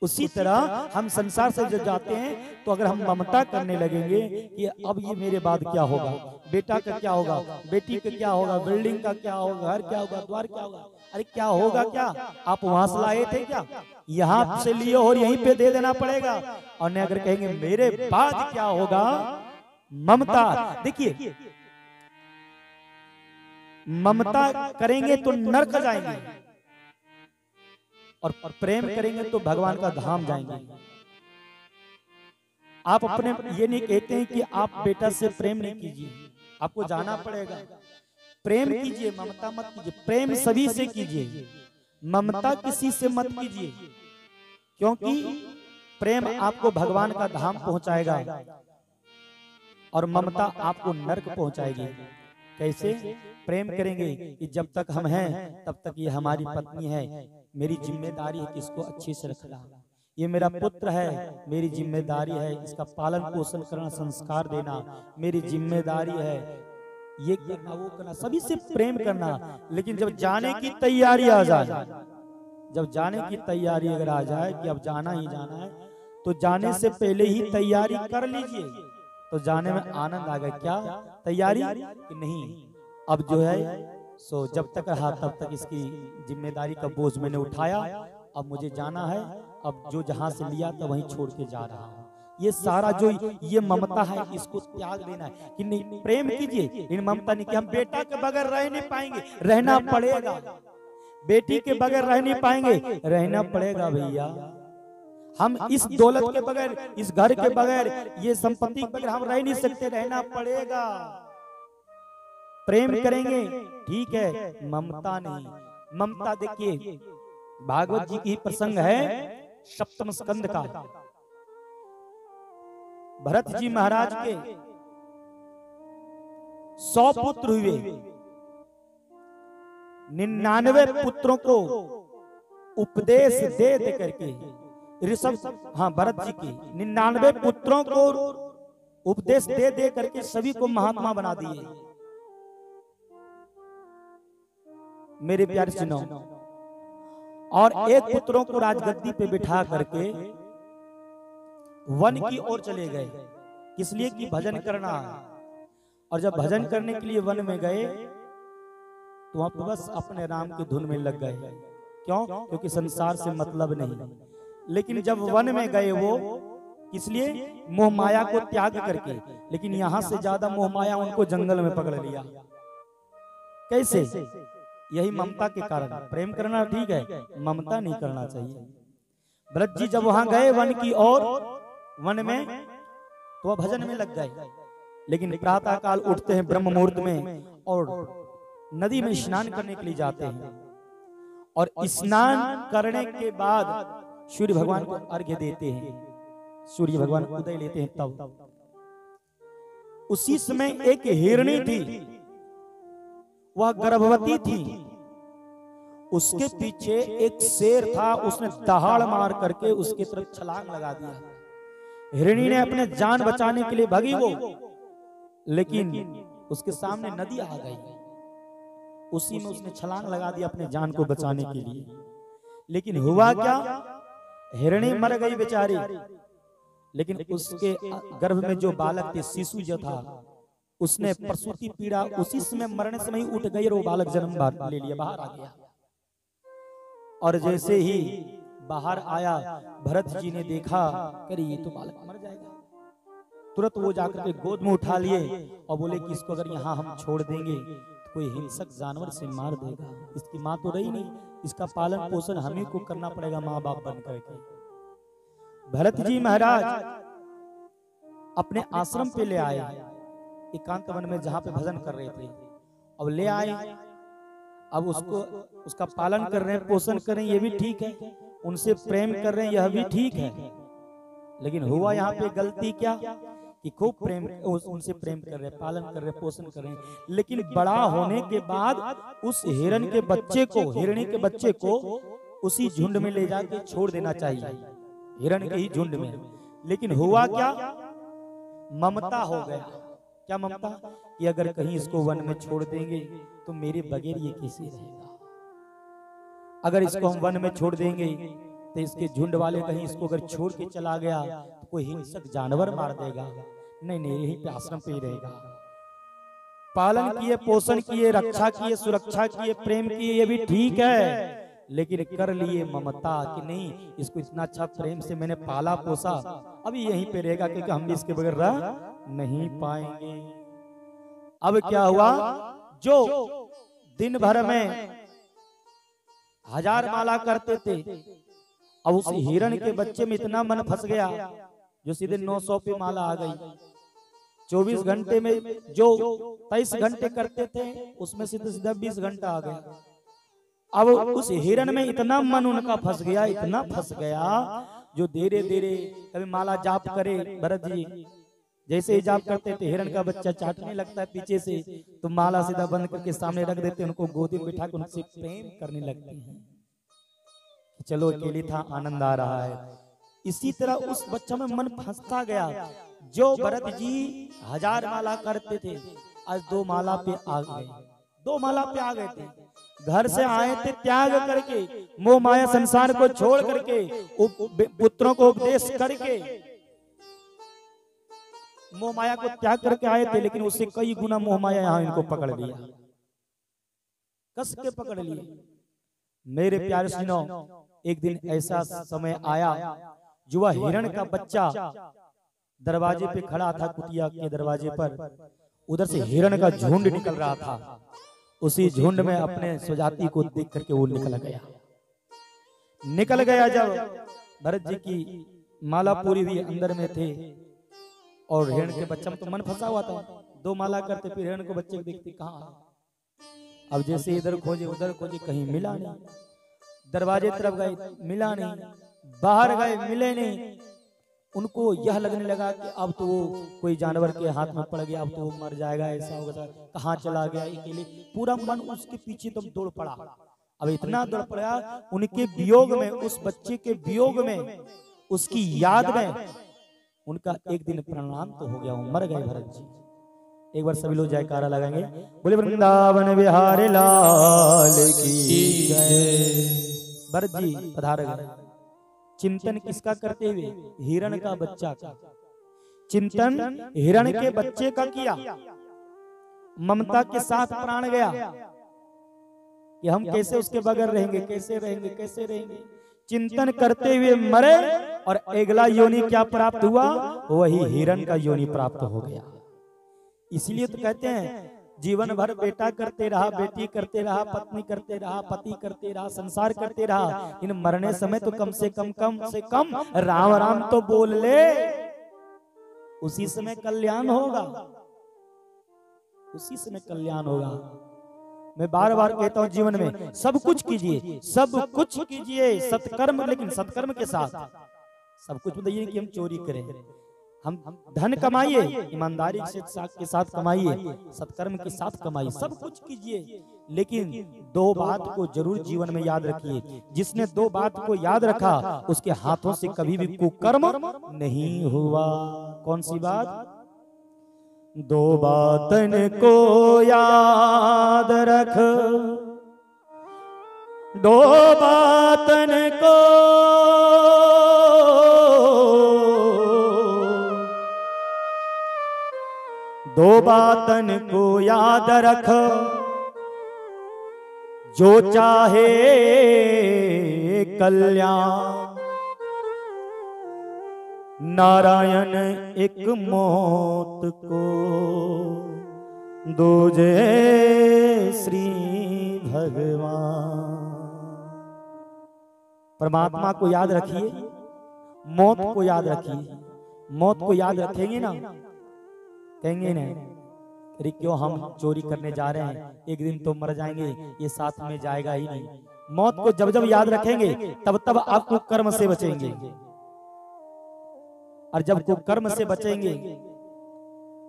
उसी तरह हम संसार से जब जाते हैं तो अगर हम ममता करने लगेंगे कि अब ये मेरे बाद क्या होगा, बेटा का क्या होगा, बेटी का क्या होगा, बिल्डिंग का क्या होगा, घर क्या होगा, द्वार क्या होगा, अरे क्या होगा क्या, आप वहां से लाए थे क्या, यहाँ से लिए और यहीं पे दे देना पड़ेगा। और नहीं अगर कहेंगे मेरे बाद क्या होगा, ममता, देखिए ममता करेंगे तो नरक जाएंगे और प्रेम करेंगे तो भगवान का धाम जाएंगे। आप अपने ये नहीं कहते हैं कि आप बेटा से प्रेम नहीं कीजिए, आपको जाना पड़ेगा, प्रेम कीजिए, ममता मत कीजिए, प्रेम सभी से कीजिए, ममता किसी से मत कीजिए, क्योंकि प्रेम आपको भगवान का धाम पहुंचाएगा और ममता आपको नरक पहुंचाएगी। कैसे प्रेम करेंगे कि जब तक हम हैं तब तक ये हमारी पत्नी है, मेरी जिम्मेदारी है कि इसको अच्छे से रखना, ये मेरा पुत्र है, मेरी जिम्मेदारी है इसका पालन पोषण करना, संस्कार देना मेरी जिम्मेदारी है, ये करना वो करना, सभी से प्रेम करना। लेकिन जब जाने की तैयारी आ जाए, जब जाने की तैयारी अगर आ जाए कि अब जाना ही जाना है, तो जाने से पहले ही तैयारी कर लीजिए, तो जाने में आनंद आ गया। क्या तैयारी कि नहीं, अब जो है सो जब तक रहा तब तक इसकी जिम्मेदारी का बोझ मैंने उठाया, अब मुझे जाना है, अब जो जहां से लिया था वहीं छोड़ के जा रहा हूं। ये सारा जो ये ममता है इसको त्याग देना है कि नहीं, प्रेम कीजिए इन ममता नहीं कि हम बेटा के बगैर रह नहीं पाएंगे, रहना पड़ेगा, बेटी के बगैर रह नहीं पाएंगे, रहना पड़ेगा भैया, हम इस दौलत के बगैर, इस घर के बगैर, ये संपत्ति के बगैर हम रह नहीं सकते, रहना पड़ेगा। प्रेम करेंगे ठीक है, ममता नहीं। ममता देखिए भागवत जी की प्रसंग है सप्तम स्कंद का, भरत जी महाराज के 100 पुत्र हुए, 99 पुत्रों को उपदेश दे दे करके ऋषभ, हाँ भरत जी की 99 पुत्रों को उपदेश दे दे करके सभी को महात्मा बना दिए। मेरे प्यारे सुनो, और एक पुत्रों को राजगद्दी पे बिठा करके वन की ओर चले गए, किस लिए कि भजन करना है। और जब भजन करने के लिए वन में गए तो वहां पर बस अपने राम की धुन में लग गए, क्यों, क्योंकि संसार से मतलब नहीं। लेकिन जब वन में गए वो किस लिए, मोह माया को त्याग करके, लेकिन यहां से ज्यादा मोह माया उनको जंगल में पकड़ लिया। कैसे, यही ममता के कारण। प्रेम करना ठीक है, ममता नहीं करना चाहिए। भरत जी जब वहां गए वन की ओर, वन में तो वह भजन में लग गए, लेकिन प्रातः काल उठते हैं ब्रह्म मुहूर्त में और नदी में स्नान करने के लिए जाते हैं, और स्नान करने के बाद सूर्य भगवान को अर्घ्य देते हैं, सूर्य भगवान उदय लेते हैं। तब उसी समय एक हिरणी थी, वह गर्भवती थी, उसके पीछे एक शेर था, उसने दहाड़ मार करके उसकी तरफ छलांग लगा दिया। हिरणी ने अपने जान बचाने के लिए भागी वो, लेकिन उसके सामने नदी आ गई, उसी में उसने छलांग लगा दी अपने जान को बचाने के लिए। लेकिन हुआ क्या, हिरणी मर गई बेचारी, लेकिन उसके गर्भ में जो बालक थे, शिशु जो था, उसने प्रसूति पीड़ा उसी समय मरने समय ही उठ गई और वो बालक जन्म ले लिया, बाहर आ गया। और जैसे ही बाहर आया, भरत जी ने देखा कि ये तो बालक मर जाएगा, तुरंत वो जाकर के गोद में उठा लिए और बोले कि इसको अगर यहाँ हम छोड़ देंगे तो कोई हिंसक जानवर से मार देगा, इसकी माँ तो रही नहीं, इसका पालन पोषण हम ही को करना पड़ेगा माँ बाप बन करके। भरत जी महाराज अपने आश्रम पे ले आए, एकांत वन में जहां पे भजन कर रहे थे, अब ले आए, अब उसको उसका पालन कर रहे हैं, पोषण कर रहे हैं, ये भी ठीक है, उनसे प्रेम कर रहे हैं, यह भी ठीक है। लेकिन हुआ यहाँ पे गलती क्या कि खूब प्रेम, उनसे प्रेम कर रहे हैं, पालन कर रहे हैं, पोषण कर रहे हैं, लेकिन बड़ा होने के बाद उस हिरण के बच्चे को, हिरणी के बच्चे को उसी झुंड में ले जाके छोड़ देना चाहिए, हिरण के ही झुंड में। लेकिन हुआ क्या, ममता हो गया। क्या ममता, कि अगर कहीं इसको वन में छोड़ देंगे तो मेरे बगैर ये कैसे रहेगा, अगर इसको हम वन में छोड़ देंगे तो इसके झुंड वाले कहीं इसको अगर छोड़ के चला गया तो कोई हिंसक जानवर मार देगा। नहीं नहीं, यही पे आश्रम पे ही रहेगा। पालन किए, पोषण किए, रक्षा किए, सुरक्षा किए, प्रेम किए, ये भी ठीक है, लेकिन कर लिए ममता कि नहीं इसको इतना अच्छा प्रेम से मैंने पाला पोसा, अभी यहीं पे रहेगा क्योंकि हम भी इसके बगैर रह नहीं पाएंगे। अब क्या हुआ, जो दिन भर में 1000 माला करते थे, अब उस हिरण के बच्चे में इतना मन फंस गया जो सीधे 900 पे माला आ गई। 24 घंटे में जो 23 घंटे करते थे उसमें सीधे सीधा 20 घंटा आ गया। अब उस हिरण में इतना मन उनका फंस गया, इतना फंस गया, जो धीरे धीरे कभी माला जाप करे, भरत जी जैसे ही जाप करते थे हिरण का बच्चा चाटने लगता है पीछे से, तो माला सीधा बंद करके सामने रख देते, उनको गोदी में बिठा कर उनसे प्रेम करने लगते हैं। चलो अकेले था, आनंद आ रहा है। इसी तरह उस बच्चा में मन फंसता गया। जो भरत जी 1000 माला करते थे आज 2 माला पे आ गए, 2 माला पे आ गए थे। घर से आए थे त्याग करके, मोह माया संसार को छोड़ करके, पुत्रों को उपदेश करके मोह माया को त्याग करके आए थे, लेकिन उससे कई गुना मोह माया यहाँ इनको पकड़ लिया, कस के पकड़ लिए। मेरे प्यारे सुनो, एक दिन ऐसा समय आया जो वह हिरण का बच्चा दरवाजे पे खड़ा था, कुटिया के दरवाजे पर, उधर से हिरण का झुंड निकल रहा था। उसी झुंड में अपने स्वजाति को देख करके वो निकल गया। जब भरत जी की माला पूरी हुई, अंदर में थे, और हिरण के बच्चा में तो मन फंसा हुआ था। 2 माला करते फिर हिरण को बच्चे को देखते कहाँ। अब जैसे इधर खोजे उधर खोजे, कहीं मिला नहीं। दरवाजे तरफ गए, मिला नहीं। बाहर गए, मिले नहीं। उनको यह लगने लगा कि अब तो वो कोई जानवर के हाथ में पड़ गया, अब तो वो मर जाएगा, ऐसा होगा, कहाँ चला गया अकेले। पूरा मन उसके पीछे तो दौड़ पड़ा। अब इतना दौड़ पड़ा, उनके वियोग में, उस बच्चे के वियोग में, उसकी याद में उनका एक दिन प्रणाम तो हो गया, वो मर गए भरत जी। एक बार सभी लोग जयकारा लगाएंगे, बोले वृंदावन बिहारी लाल की जय। भरत जी पधार गए। चिंतन किसका करते हुए? हिरण का बच्चा का चिंतन हिरण के बच्चे का किया। ममता के साथ प्राण गया कि हम कैसे उसके बगैर रहेंगे, कैसे रहेंगे, कैसे रहेंगे। चिंतन करते हुए मरे, और अगला योनि क्या प्राप्त हुआ? वही हिरण का योनि प्राप्त हो गया। इसलिए तो कहते हैं जीवन भर बेटा करते रहा, बेटी करते रहा, पत्नी करते रहा, पति करते रहा, संसार करते रहा, इन मरने समय तो कम से कम राम राम तो बोल ले, उसी समय कल्याण होगा, उसी समय कल्याण होगा। मैं बार बार कहता हूं जीवन में सब कुछ कीजिए, सब कुछ कीजिए सत्कर्म, लेकिन सत्कर्म के साथ। सब कुछ बताइए कि हम चोरी करें, हम धन कमाइए, ईमानदारी के साथ कमाइए, सत्कर्म के साथ कमाइए, सब कुछ कीजिए, लेकिन 2 बात को जरूर जीवन में याद रखिए। जिसने 2 बात को याद रखा उसके हाथों से कभी भी कुकर्म नहीं हुआ। कौन सी बात? 2 बातन को याद रख, 2 बातन को याद रख, जो चाहे कल्याण, नारायण एक मौत को, दूजे श्री भगवान। परमात्मा को याद रखिए, मौत को याद रखिए। मौत को याद रखेंगे ना, कहेंगे ना अरे क्यों हम चोरी करने जा रहे हैं, एक दिन तो मर जाएंगे, ये साथ में जाएगा ही नहीं। मौत को जब जब याद रखेंगे तब तब आपको कर्म से बचेंगे, और जब को कर्म से बचेंगे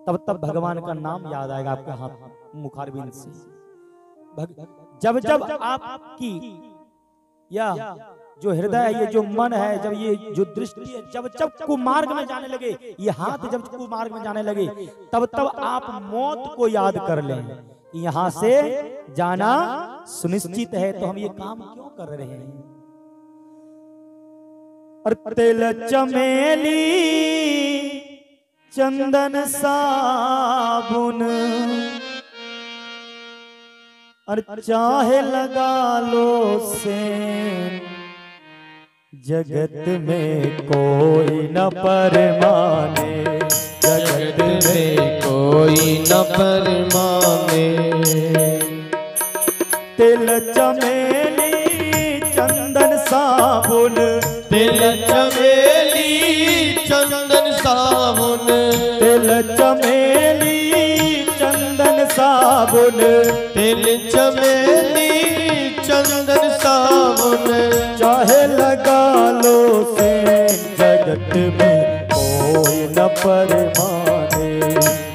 तब तब भगवान का नाम याद आएगा आपके हाथ मुखारबिंद से। जब जब आपकी या जो हृदय है, ये जो मन है, जब ये जो दृष्टि है, जब जब कुमार्ग में जाने लगे, ये हाथ जब कुमार्ग में जाने लगे, तब तब आप मौत को याद कर लें। यहाँ से जाना सुनिश्चित है, तो हम ये काम क्यों कर रहे हैं? और तेल चमेली चंदन साबुन और चाहे लगा लो सेंट, जगत में कोई न परमाने, जगत में कोई न परमाने। तेल चमेली चंदन साबुन, तेल चमेली चंदन साबुन, तेल चमेली चंदन साबुन, तेल चमेली चंदन साबुन, चाहे लगा लो सेंट, जगत में कोई न परमाने,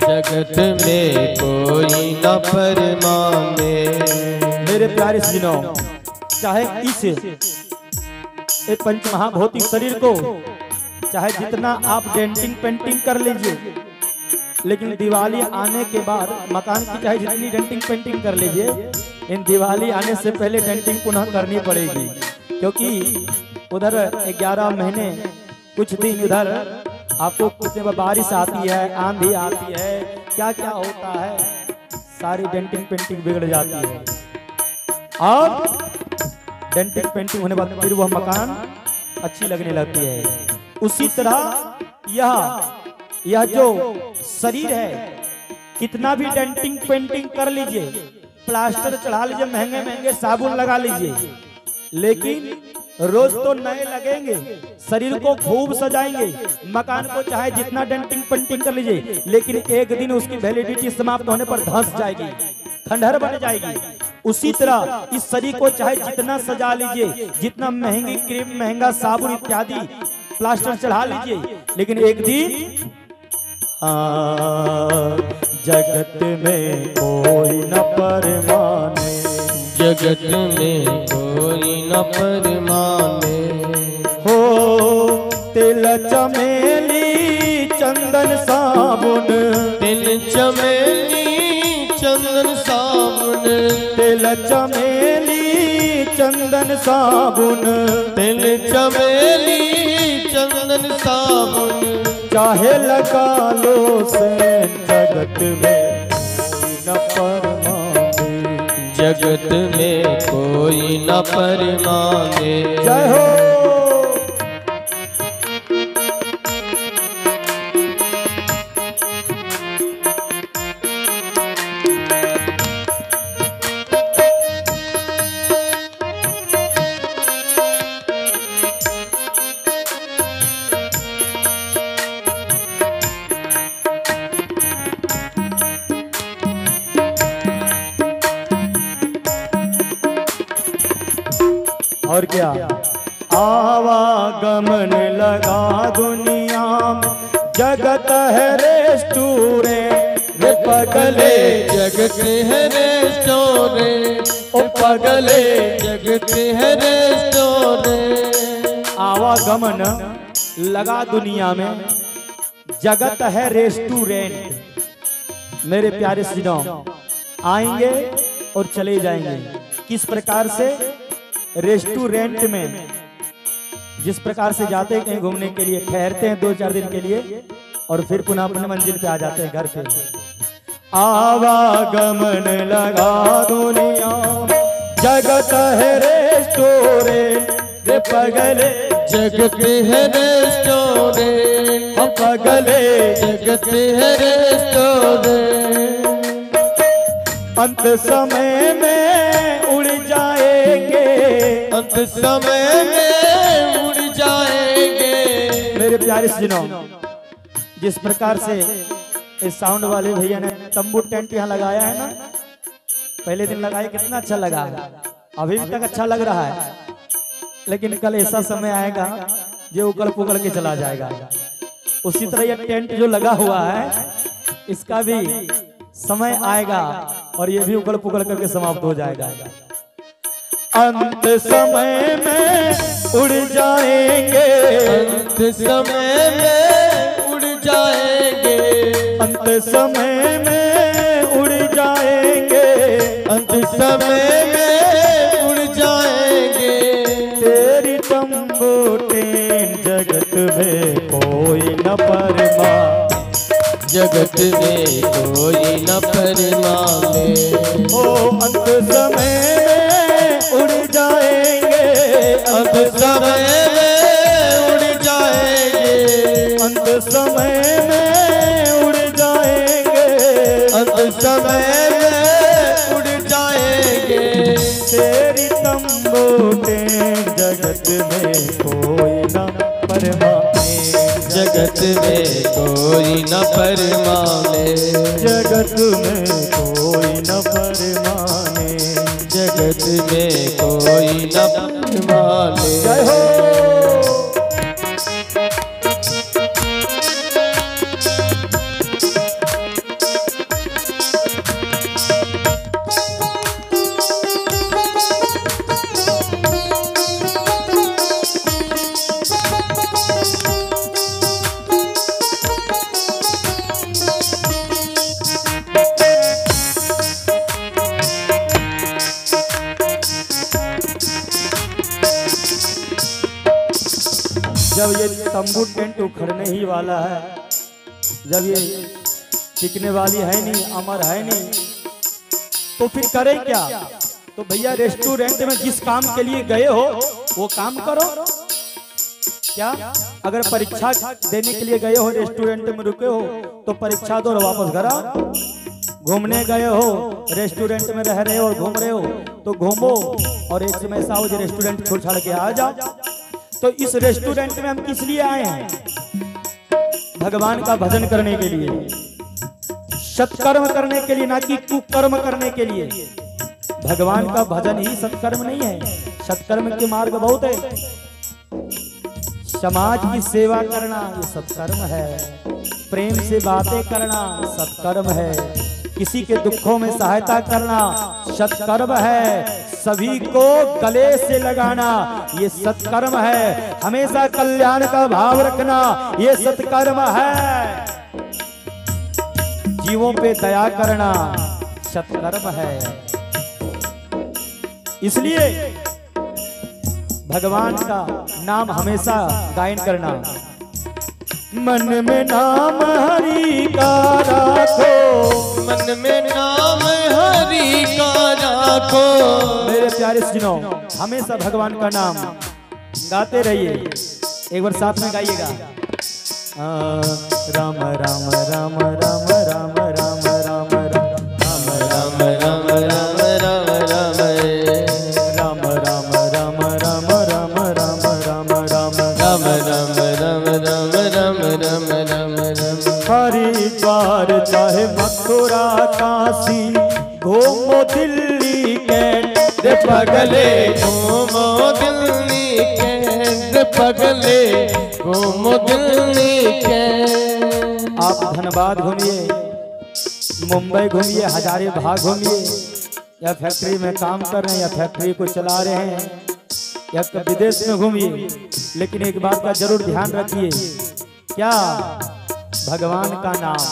जगत में कोई न परमाने। मेरे प्यारे सुनो, चाहे इस एक पंच महाभौतिक शरीर को चाहे जितना आप डेंटिंग पेंटिंग कर लीजिए, लेकिन दिवाली आने के बाद मकान की चाहे जितनी डेंटिंग पेंटिंग कर लीजिए, इन दिवाली आने से पहले डेंटिंग पुनः करनी पड़ेगी, क्योंकि उधर 11 महीने कुछ दिन उधर आपको कुछ बारिश आती है, आंधी आती है, क्या क्या होता है, सारी डेंटिंग पेंटिंग बिगड़ जाती है। और डेंटिंग पेंटिंग होने बाद फिर वह मकान अच्छी लगने लगती है। उसी तरह यह जो शरीर है, कितना भी डेंटिंग पेंटिंग कर लीजिए, प्लास्टर चढ़ा लीजिए, महंगे महंगे साबुन लगा लीजिए, लेकिन रोज तो नए लगेंगे, शरीर को खूब सजाएंगे, मकान को चाहे जितना डेंटिंग पेंटिंग कर लीजिए, लेकिन एक दिन उसकी वैलिडिटी समाप्त होने पर धंस जाएगी, खंडहर बन जाएगी। उसी तरह इस शरीर को चाहे जितना सजा लीजिए, जितना महंगी क्रीम, महंगा साबुन इत्यादि प्लास्टर चढ़ा लीजिए, लेकिन एक दिन जगत में कोई न परमाने, जगत में कोई न परमाने। हो तेल चमेली चंदन साबुन, तेल चमेली चंदन साबुन, तेल चमेली चंदन साबुन, तेल चमेली चंदन साबुन, चाहे लगा लो सेंट, जगत में कोई न परमाने, जगत में कोई न परमाने। जय हो। और क्या आवागमन लगा दुनिया में, जगत है रेस्टोरेंट, रे पगले जगत है रेस्टोरेंट, ओ पगले जगत है रेस्टोरेंट। आवागमन लगा दुनिया में, जगत है रेस्टोरेंट। मेरे प्यारे सुनो, आएंगे और चले जाएंगे। किस प्रकार से? रेस्टोरेंट में जिस प्रकार से जाते हैं कहीं घूमने के लिए, ठहरते हैं 2-4 दिन के लिए और फिर पुनः अपने मंजिल पे आ जाते हैं, घर पे। आवागमन लगा दुनिया, जगत है रेस्टोरेंट, रे पगले जगत है रेस्टोरेंट, हम पगले जगत है रेस्टोरेंट। अंत समय में उड़ जाएंगे, अंत समय में उड़ जाएंगे। मेरे प्यारे सुनो, जिस प्रकार से इस साउंड वाले भैया ने तंबू टेंट यहाँ लगाया है ना, पहले दिन लगाया कितना अच्छा लगा, अभी तक अच्छा लग रहा है, लेकिन कल ऐसा समय आएगा जो उकड़ पुकड़ के चला जाएगा। उसी तरह ये टेंट जो लगा हुआ है, इसका भी समय आएगा और ये भी उकड़ पुकड़ करके समाप्त हो जाएगा। अंत समय में उड़ जाएंगे, अंत समय में उड़ जाएंगे, अंत समय में उड़ जाएंगे, अंत समय में उड़ जाएंगे। तेरी तंबू संबुटेन जगत में कोई न परमा, जगत में कोई न परमावे। ओ अंत समय में उड़ जाएंगे, अंत समय में उड़ जाएंगे, अंत समय में उड़ जाएंगे, अंत समय में उड़ जाएंगे। तेरी तंबूटें जगत में कोई न परमाने, जगत में कोई न परमाने, जगत में कोई न परमाने, जगत में कोई न परमाने। जय हो। जब ये तंबू टेंट उखड़ने ही वाला है, जब ये टिकने वाली है नहीं, अमर है नहीं, तो फिर करें क्या? तो भैया रेस्टोरेंट में जिस काम के लिए गए हो वो काम करो। क्या अगर परीक्षा देने के लिए गए हो, रेस्टोरेंट में रुके हो, तो परीक्षा दो और वापस घर आओ। घूमने गए हो, रेस्टोरेंट में रह रहे हो और घूम रहे हो, तो घूमो और एक समय ऐसा हो जो रेस्टोरेंट छोड़ छाड़ के आ जाओ। तो इस रेस्टोरेंट में हम किस लिए आए हैं? भगवान का भजन करने के लिए, सत्कर्म करने के लिए, ना कि कुकर्म करने के लिए। भगवान का भजन ही सत्कर्म नहीं है, सत्कर्म के मार्ग बहुत है। समाज की सेवा करना ये सत्कर्म है, प्रेम से बातें करना सत्कर्म है, किसी के दुखों में सहायता करना सत्कर्म है, सभी को गले से लगाना ये सत्कर्म है, हमेशा कल्याण का भाव रखना ये सत्कर्म है, जीवों पे दया करना सत्कर्म है। इसलिए भगवान का नाम हमेशा गायन करना। मन में नाम हरि का राखो, मन में नाम हरि का राखो। मेरे प्यारे सुनो, हमेशा भगवान का नाम गाते रहिए। एक बार साथ में गाइएगा, राम राम राम राम राम राम राम राम राम राम राम राम राम हरिद्वार चाहे मथुरा काशी, घूमो दिल्ली के पगले, घूमो दिल्ली के पगले, घूमो दिल्ली के। आप धनबाद घूमिए, मुंबई घूमिए, हजारीबाग घूमिए, या फैक्ट्री में काम कर रहे हैं या फैक्ट्री को चला रहे हैं या विदेश में घूमिए, लेकिन एक बात का जरूर ध्यान रखिए, क्या? भगवान का नाम।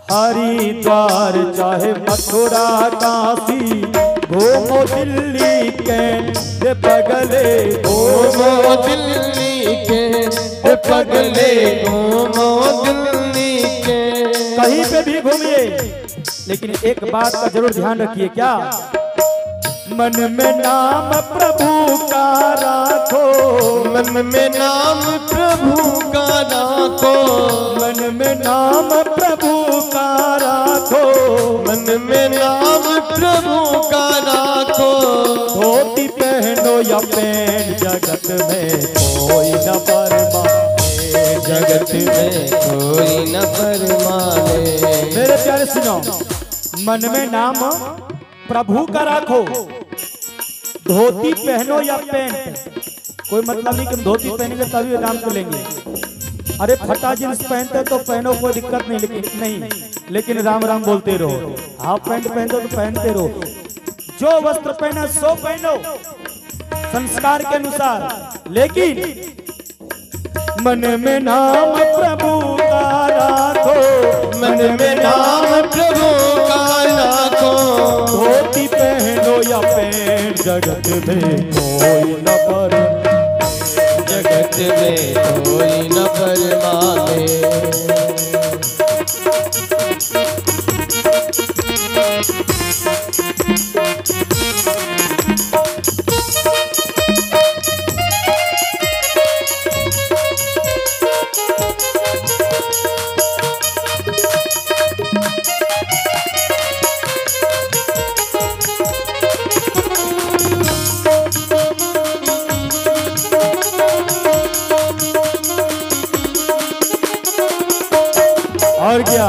हरिद्वार चाहे मथुरा काशी, घूमो दिल्ली के पगले, घूमो दिल्ली के पगले, घूमो दिल्ली के। कहीं पे भी घूमिए, लेकिन एक बात का जरूर ध्यान रखिए, क्या? मन में नाम प्रभु का राखो, मन में नाम प्रभु का राखो, मन में नाम प्रभु का राखो, मन में नाम प्रभु का राखो। धोती पहनो या पैंट, जगत में कोई न परमाने, जगत में कोई न परमाने। मेरे प्यारे सुनो, मन में नाम प्रभु का राखो, धोती पहनो या पैंट, कोई मतलब नहीं कि हम धोती पहनेंगे तभी नाम को लेंगे। अरे फटा जींस पहनते तो पहनो, कोई दिक्कत नहीं, लेकिन राम राम बोलते रहो। हाफ पैंट पहनते तो पहनते रहो, जो वस्त्र पहना सो पहनो संस्कार के अनुसार, लेकिन मन में नाम प्रभु का राखो, मन में नाम प्रभु का राखो। धोती पहनो या पैंट, जगत में कोई न पर, जगत में कोई न परमाने। और क्या,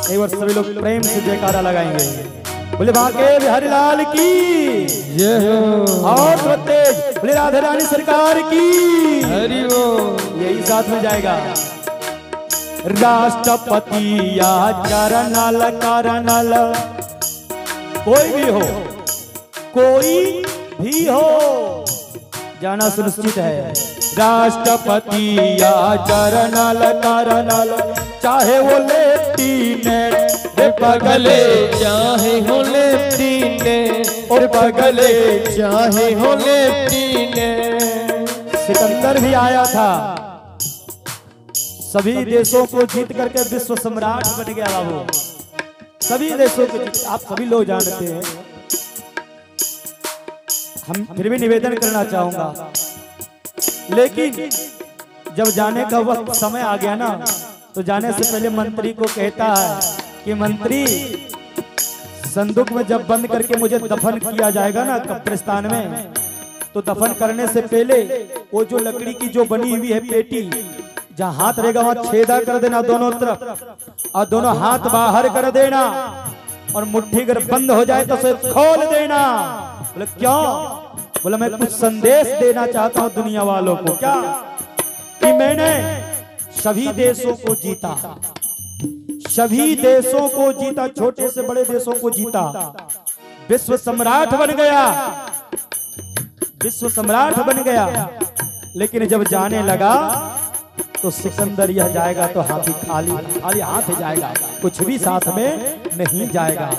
एक बार सभी लोग प्रेम से जयकारा लगाएंगे, बोले बाके बिहारी लाल की जय हो। और तेज बोले राधा रानी सरकार की हरि बोल। यही साथ में जाएगा। राष्ट्रपति या चरणल कारणल, कोई भी हो जाना सुनिश्चित है। राष्ट्रपति या चरणल कारणल, चाहे वो लेफ्टिनेंट पगले, चाहे हो लेफ्टिनेंट और पगले, चाहे हो लेफ्टिनेंट। सिकंदर भी आया था, सभी देशों को जीत करके विश्व सम्राट बन गया बाबू। सभी देशों को जीत, आप सभी लोग जानते हैं। हम फिर भी निवेदन करना चाहूंगा, लेकिन जब जाने का वक्त समय आ गया ना, तो जाने से पहले मंत्री को कहता है कि मंत्री, संदूक में जब बंद करके मुझे दफन किया जाएगा ना कब्रिस्तान में, तो दफन करने से पहले वो जो लकड़ी की जो बनी हुई है पेटी, जहाँ हाथ रहेगा वहां छेदा कर देना दोनों तरफ, और दोनों हाथ बाहर कर देना, और मुट्ठी अगर बंद हो जाए तो उसे खोल देना। बोले क्यों? बोला मैं कुछ संदेश देना चाहता हूं दुनिया वालों को। क्या? कि मैंने सभी देशों को जीता, सभी देशों को जीता, छोटे से बड़े देशों को जीता, विश्व सम्राट बन गया, विश्व सम्राट बन गया। लेकिन जब जाने लगा तो सिकंदर यह जाएगा तो हाथी खाली हाथ जाएगा, कुछ भी साथ में नहीं जाएगा।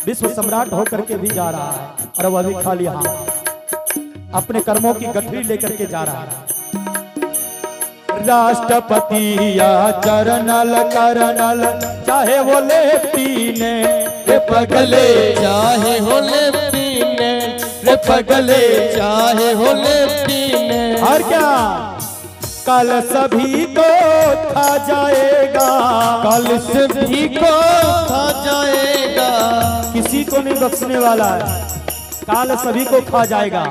विश्व सम्राट होकर के भी जा रहा है और वह भी खाली हाथ अपने कर्मों की गठरी लेकर के जा रहा है। राष्ट्रपति या चरणल करनल, चाहे वो लेफ्टिनेंट पगले, चाहे हो लेफ्टिनेंट पगले, चाहे हो लेफ्टिनेंट। और क्या, कल सभी को खा जाएगा, कल सभी को खा जाएगा, किसी को नहीं बख्शने वाला है। काल सभी को खा जाएगा।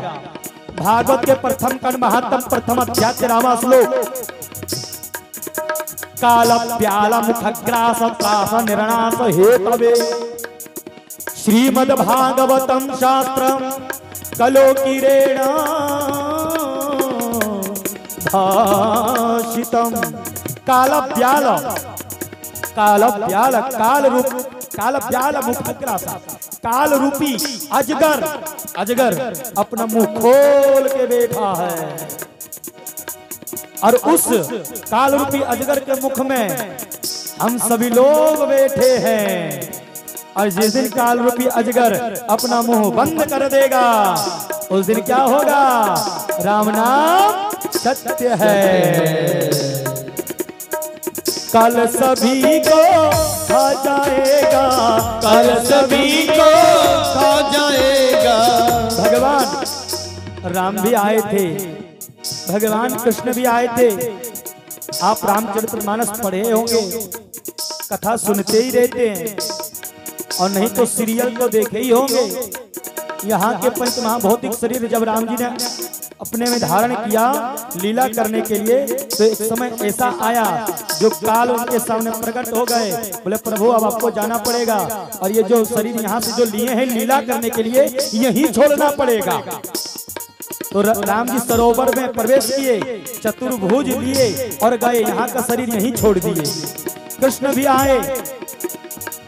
भागवत के प्रथम खंड महात्म प्रथम अध्याय 13वां श्लोक, काल प्याल मुखग्रास त्रास निर्णास हेतवे, श्रीमद् भागवतम शास्त्रम कलोकिरेण भाषितम। काल प्याल, काल प्याल, काल रूप, काल प्याल मुखग्रास, काल रूपी अजगर, अजगर अपना मुंह खोल के बैठा है, और उस काल रूपी अजगर के मुख में हम सभी लोग बैठे हैं। और जिस दिन काल रूपी अजगर अपना मुंह बंद कर देगा, उस दिन क्या होगा? राम नाम सत्य है। कल सभी को खा जाएगा, कल सभी को खा जाएगा। भगवान राम भी आए थे, भगवान कृष्ण भी आए थे। आप रामचरितमानस पढ़े होंगे, कथा सुनते ही रहते हैं, और नहीं तो सीरियल तो देखे ही होंगे। यहाँ के पंच महाभौतिक शरीर जब राम जी ने अपने में धारण किया लीला करने के लिए, तो एक समय ऐसा आया जो काल उनके सामने प्रकट हो गए। बोले प्रभु अब आपको जाना पड़ेगा, और ये जो शरीर यहाँ से जो लिए हैं लीला करने के लिए, यही छोड़ना पड़ेगा। तो राम जी सरोवर में प्रवेश किए, चतुर्भुज लिए और गए, यहाँ का शरीर यहीं छोड़ दिए। कृष्ण भी आए,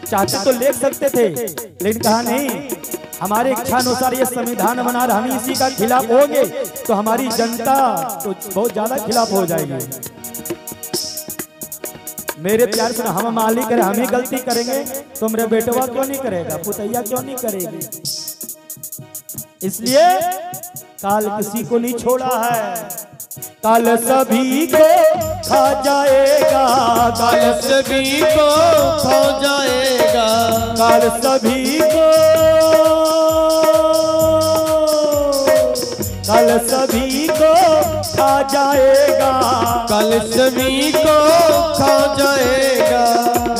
चाहते तो ले सकते थे, लेकिन कहा नहीं, हमारे इच्छा अनुसार ये संविधान बना रहा, हम इसी का खिलाफ होंगे तो हमारी जनता तो बहुत ज्यादा खिलाफ हो जाएगी। मेरे प्यार से हम मालिक है, हम ही गलती करेंगे तो मेरे बेटवा क्यों नहीं करेगा, पुतैया क्यों नहीं करेगी। इसलिए काल किसी को नहीं छोड़ा है। काल सभी को खा जाएगा, काल सभी को खा जाएगा, काल सभी को, काल सभी को खा जाएगा, काल सभी को खा जाएगा।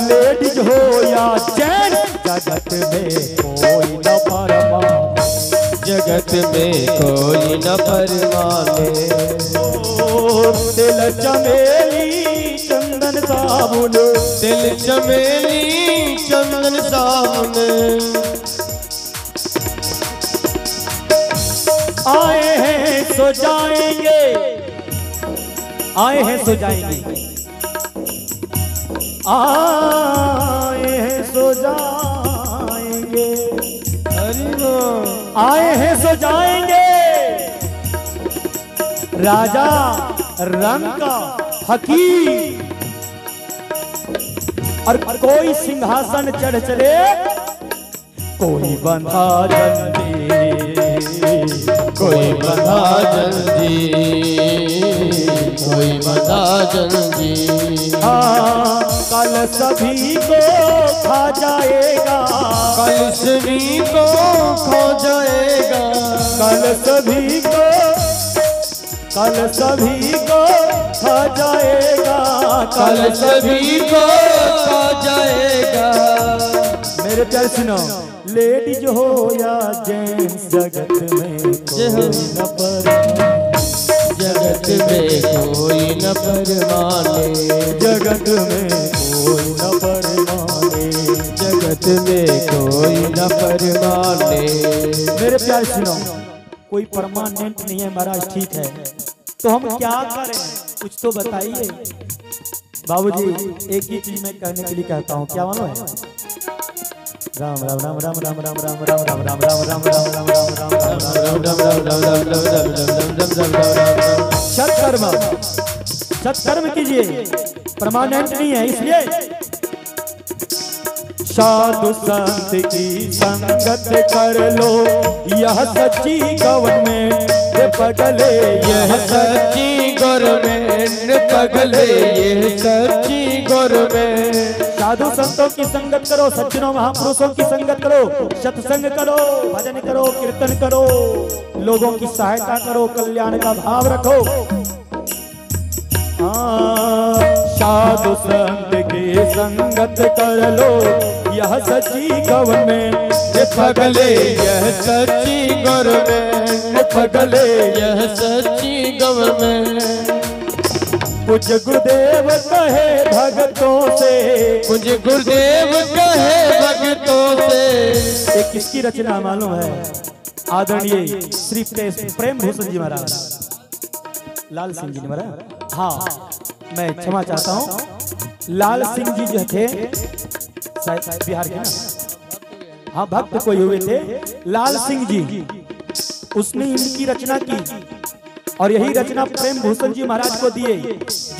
लेडीज हो या जेंट्स जगत में कोई न परमाने, जगत में कोई न परमाने। तिल चमेली चंदन साबुन, तिल चमेली चंदन साबुन, आए हैं सो जाएंगे, आए हैं सो जाएंगे, आए हैं सो जाएंगे, आए हैं सो जाएंगे। राजा रंग का फकीर, और कोई सिंहासन चढ़ चले, कोई बंधा जंजीर, कोई बंधा जंजीर, कोई बंधा जंजीर। हाँ, कल सभी को खा जाएगा, कल सभी को खा जाएगा, कल सभी को, कल सभी को खा जाएगा, कल सभी को खा जाएगा। मेरे प्यारे सुनो, लेडीज हो या जेंट्स जगत में कोई न परमाने, जगत में कोई न परमाने, जगत में कोई न परमाने, जगत में कोई न परमाने। मेरे प्यारे सुनो, कोई परमानेंट नहीं है महाराज, ठीक है, तो हम क्या करें, कुछ तो बताइए। बाबूजी एक ही चीज मैं कहने के लिए कहता हूँ, क्या मालूम है? राम राम राम राम राम राम राम राम राम राम राम राम राम राम राम। सत्कर्म, सत्कर्म कीजिए, परमानेंट नहीं है, इसलिए साधु संत की संगत कर लो, यह सच्ची गवर्नमेंट पगले, यह सच्ची गवर्नमेंट पगले, यह सच्ची गवर्नमेंट। साधु संतों की संगत करो, सज्जनों महापुरुषों की संगत करो, सत्संग करो, भजन करो, कीर्तन करो, लोगों की सहायता करो, कल्याण का भाव रखो। साधु संत की संगत कर लो, यह सच्ची गवर्नमेंट पगले, यह सच्ची गवर्नमेंट पगले, यह सच्ची गवर्नमेंट। पूज्य गुरुदेव कहे भगतों से, पूज्य गुरुदेव कहे भगतों से। ये किसकी रचना मालूम है? आदरणीय श्री प्रेम भूषण जी महाराज, लाल सिंह जी महाराज। हाँ, मैं क्षमा चाहता हूँ, लाल सिंह जी जो थे शायद बिहार के ना, हाँ भक्त कोई हुए थे, लाल सिंह जी, उसने इनकी रचना की और यही रचना प्रेम भूषण जी महाराज को दिए,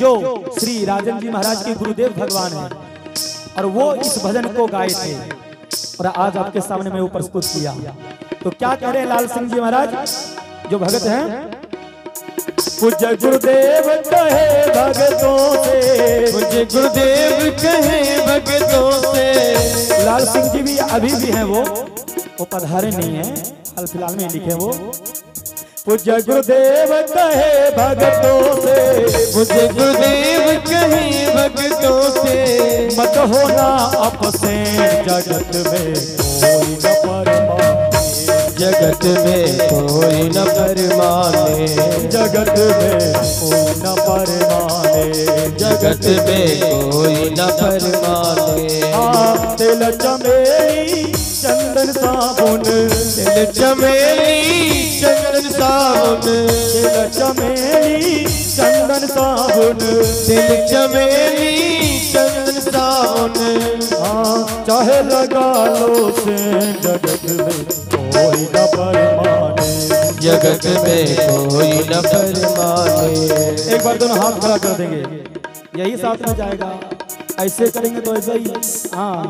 जो श्री राजन जी महाराज के गुरुदेव भगवान हैं, और वो इस भजन को गाए थे और आज आपके सामने में वो प्रस्तुत किया। तो क्या कह रहे हैं लाल सिंह जी महाराज जो भगत हैं? पूज्य गुरुदेव कहे भगतों से, पूज्य गुरुदेव कहे भगतों से। लाल सिंह जी भी अभी भी हैं, वो पधारे नहीं है, हाल फिलहाल में लिखे वो। पूज्य गुरुदेव कहे भगतों से, पूज्य गुरुदेव कहे भगतों से। मत होना अपसे जगत में कोई न परमाने, जगत में कोई न परमाने, जगत में कोई न परमाने, जगत में कोई न परमाने। तिल चमेली चंदन साबुन, तिल चमेली चंदन साबुन, तिल चमेली चंदन साबुन, तिल चमेली चंदन साबुन। चाहे लगा लो से जगत में कोई न परमाने, जगत में कोई न परमाने। एक बार दोनों हाथ खड़ा कर देंगे, यही साथ में जाएगा, ऐसे करेंगे तो ऐसा ही। हाँ,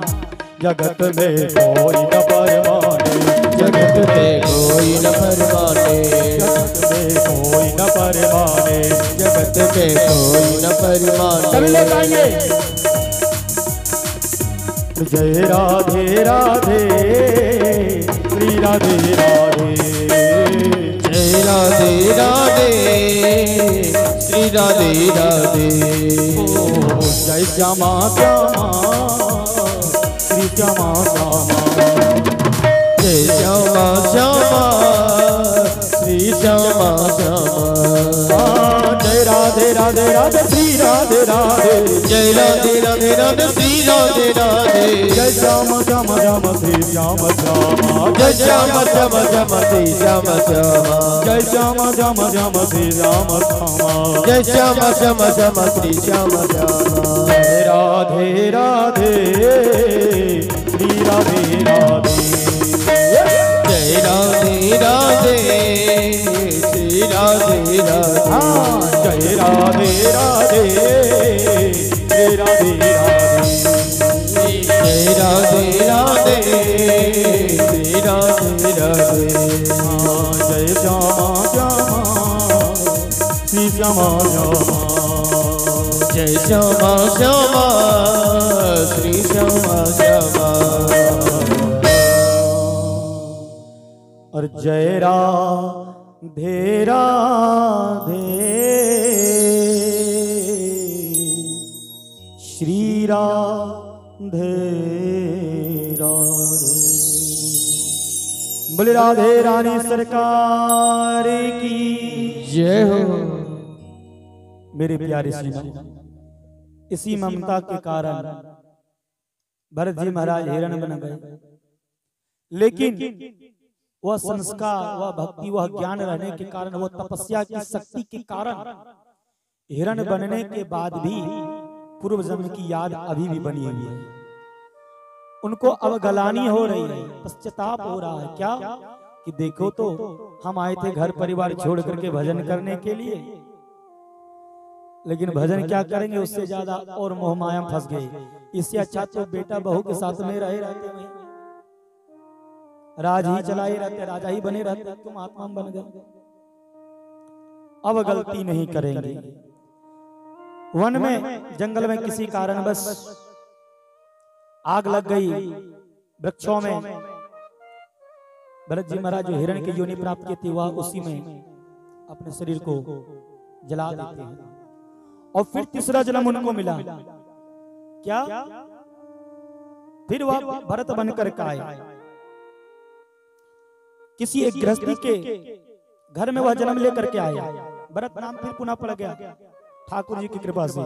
जगत में कोई न परमाने, जगत में कोई न परमाने, जगत में कोई न परमाने, जगत में कोई न परमाने। सभी लोग आएंगे। जय राधे राधे श्री राधे राधे, जय राधे राधे श्री राधे राधे। जय श्यामा श्यामा श्री श्यामा श्यामा, जय श्यामा श्यामा श्री श्यामा श्यामा। जय राधे राधे राधे श्री राधे राधे, जय राधे राधे राधे श्री राधे राधे। जय श्याम श्याम श्याम श्री श्याम श्यामा, जय श्याम श्याम श्याम श्री श्याम श्यामा। जय श्याम श्याम श्याम श्री श्याम श्यामा, जय श्याम श्याम श्याम श्री श्याम श्यामा। जय राधे राधे श्री राधे राधे, जय राधे राधे श्री राधे राधे। जय राधे राधे श्री राधे राधे, जय राधे राधे श्री राधे राधे। जय श्यामा श्यामा श्री श्यामा श्यामा, जय श्यामा श्यामा श्री श्यामा श्यामा। और जय राधे राधे श्री राधे राधे। बोले राधे रानी सरकार की जय हो। मेरे प्यारे श्रीमान, इसी ममता के कारण भरत जी महाराज हिरण बन गए, लेकिन वह संस्कार, वह भक्ति, वह ज्ञान रहने के कारण, वह तपस्या की शक्ति के कारण हिरण बनने के बाद भी पूर्व जन्म की याद अभी भी बनी हुई है। उनको अवगलानी हो रही है, पश्चाताप हो रहा है। क्या कि देखो तो हम आए थे घर परिवार छोड़ करके भजन करने के लिए, लेकिन भजन क्या करेंगे, उससे ज्यादा और मोह माया फंस गए। इससे अच्छा तो बेटा बहू के साथ में रहे रहते, वहीं राज ही चलाए रहते, राजा ही बने रहते, तुम आत्मा बन गए। अब गलती नहीं करेंगे। वन में, जंगल में किसी कारण बस आग लग गई वृक्षों में। भरत जी महाराज जो हिरण की योनि प्राप्त की थी, वह उसी में अपने शरीर को जला देते हैं। और फिर तीसरा जन्म उनको मिला। क्या? फिर वह भरत बनकर आए। किसी एक गृहस्थी के घर में वह जन्म लेकर के आए। भरत नाम फिर पुनः पड़ गया ठाकुर जी की कृपा से।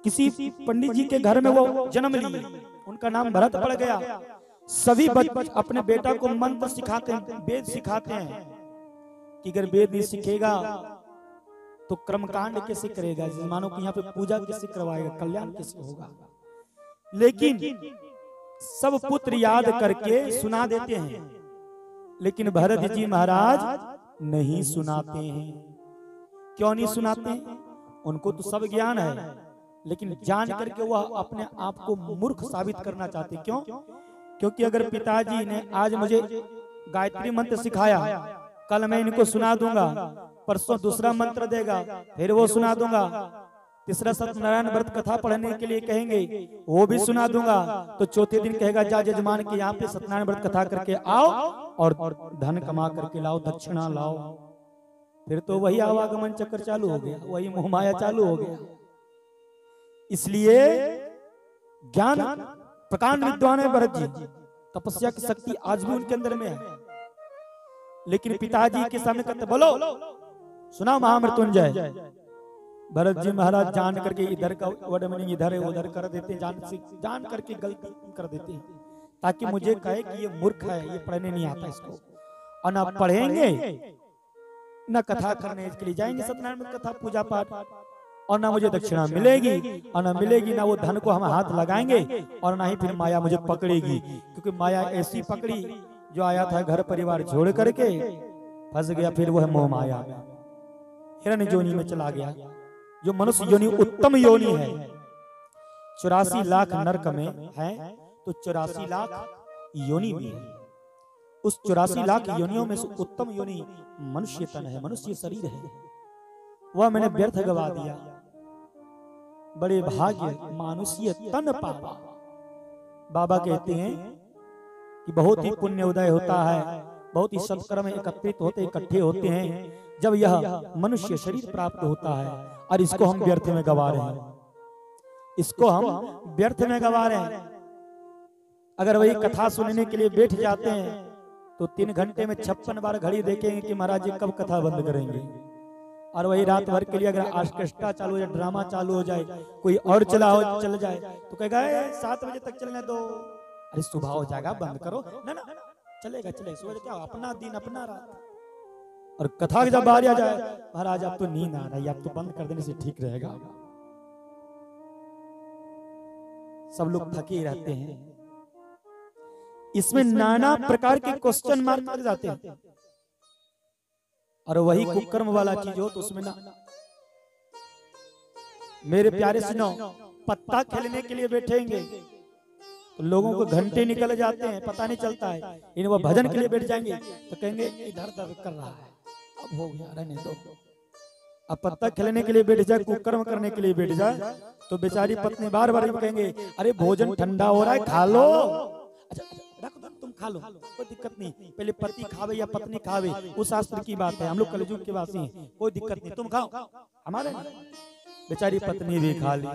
किसी पंडित जी के घर में वो जन्म लिए, उनका नाम भरत पड़ गया। सभी बच्चे अपने बेटा को मंत्र सिखाते हैं, वेद सिखाते हैं कि अगर वेद नहीं सीखेगा तो कर्मकांड कैसे करेगा, मानो कि यहाँ पे पूजा कैसे करवाएगा, कल्याण कैसे होगा। लेकिन सब पुत्र याद करके सुना देते हैं, लेकिन भरत जी महाराज नहीं सुनाते हैं। क्यों नहीं सुनाते हैं? उनको तो सब ज्ञान है, लेकिन जान करके वह अपने आप को मूर्ख साबित करना चाहते। क्यों? क्योंकि अगर पिताजी ने आज मुझे गायत्री मंत्र सिखाया, कल मैं इनको सुना दूंगा, परसों दूसरा मंत्र देगा, फिर वो सुना दूंगा, तीसरा सत्यनारायण व्रत कथा पढ़ने के लिए कहेंगे, वो भी सुना दूंगा, तो चौथे दिन कहेगा जा जजमान के यहाँ पे सत्यनारायण व्रत कथा करके आओ और धन कमा करके लाओ, दक्षिणा लाओ। फिर तो वही आवागमन चक्कर चालू हो गया, वही मोहमाया चालू हो गया। इसलिए ज्ञान प्रकांड विद्वान है भरत जी, तपस्या की शक्ति आज भी उनके अंदर में है। लेकिन पिताजी के सामने कहते बोलो सुना महामृत्युंजय। भरत जी महाराज जान करके इधर का वर्ड मीनिंग इधर है उधर कर देते हैं, जान करके गलती कर देते हैं, ताकि मुझे कहे कि ये मूर्ख है, ये पढ़ने नहीं आता इसको। और ना पढ़ेंगे न कथा करने के लिए जाएंगे सत्यनारायण में कथा पूजा पाठ, और ना मुझे दक्षिणा मिलेगी, और ना मिलेगी ना वो धन को हम हाथ लगाएंगे, और ना ही फिर माया मुझे पकड़ेगी। क्योंकि माया ऐसी पकड़ी जो आया था घर परिवार छोड़ करके फंस गया, फिर वो है मोह माया, हिरण्य योनि में चला गया। जो मनुष्य योनि उत्तम योनि है, 84 लाख नरक में है तो 84 लाख योनि भी है। उस 84 लाख योनियों में से उत्तम योनि मनुष्य तन है, मनुष्य शरीर है, वह मैंने व्यर्थ गवा दिया। बड़े भाग्य मानुषीय तन पावा। बाबा कहते हैं कि बहुत ही पुण्य उदय होता है, बहुत ही सत्कर्म एकत्रित होते इकट्ठे होते हैं जब यह मनुष्य शरीर प्राप्त होता है, और इसको हम व्यर्थ में गवा रहे हैं, इसको हम व्यर्थ में गवा रहे हैं। अगर वही कथा सुनने के लिए बैठ जाते हैं तो 3 घंटे में 56 बार घड़ी देखेंगे कि महाराज जी कब कथा बंद करेंगे। और वही रात भर के लिए अगर ऑर्केस्ट्रा चालू हो जाए, ड्रामा चालू हो जाए, कोई और चल जाए तो कहेगा 7 बजे तक चलने दो। अरे सुबह हो जाएगा, बंद करो ना ना, चलेगा सुबह क्या, अपना दिन अपना रात। और कथा जब बारी आ जाए, महाराज आप तो नींद आ रही है, आप तो बंद कर देने से ठीक रहेगा। सब लोग थके रहते हैं, इसमें नाना प्रकार के क्वेश्चन मार्क लग जाते हैं। और वही कुकर्म वाला चीज हो तो उसमें ना, मेरे प्यारे सुनो, पत्ता खेलने के लिए बैठेंगे तो लोगों को घंटे निकल जाते हैं, पता नहीं चलता है। इन वो भजन के लिए बैठ जाएंगे तो कहेंगे इधर दर्द कर रहा है, अब हो गया, रहने दो। अब पत्ता खेलने के लिए बैठ जाए, कुकर्म करने के लिए बैठ जाए तो बेचारी पत्नी बार बार कहेंगे अरे भोजन ठंडा हो रहा है, खा लो। अच्छा रख दो, तुम खा लो, कोई दिक्कत नहीं, पहले पति खावे या पत्नी खावे, उस शास्त्र की बात है, हम लोग कलयुग के वासी हैं, कोई दिक्कत नहीं, तुम खाओ, हमारे बेचारी पत्नी भी खा ली।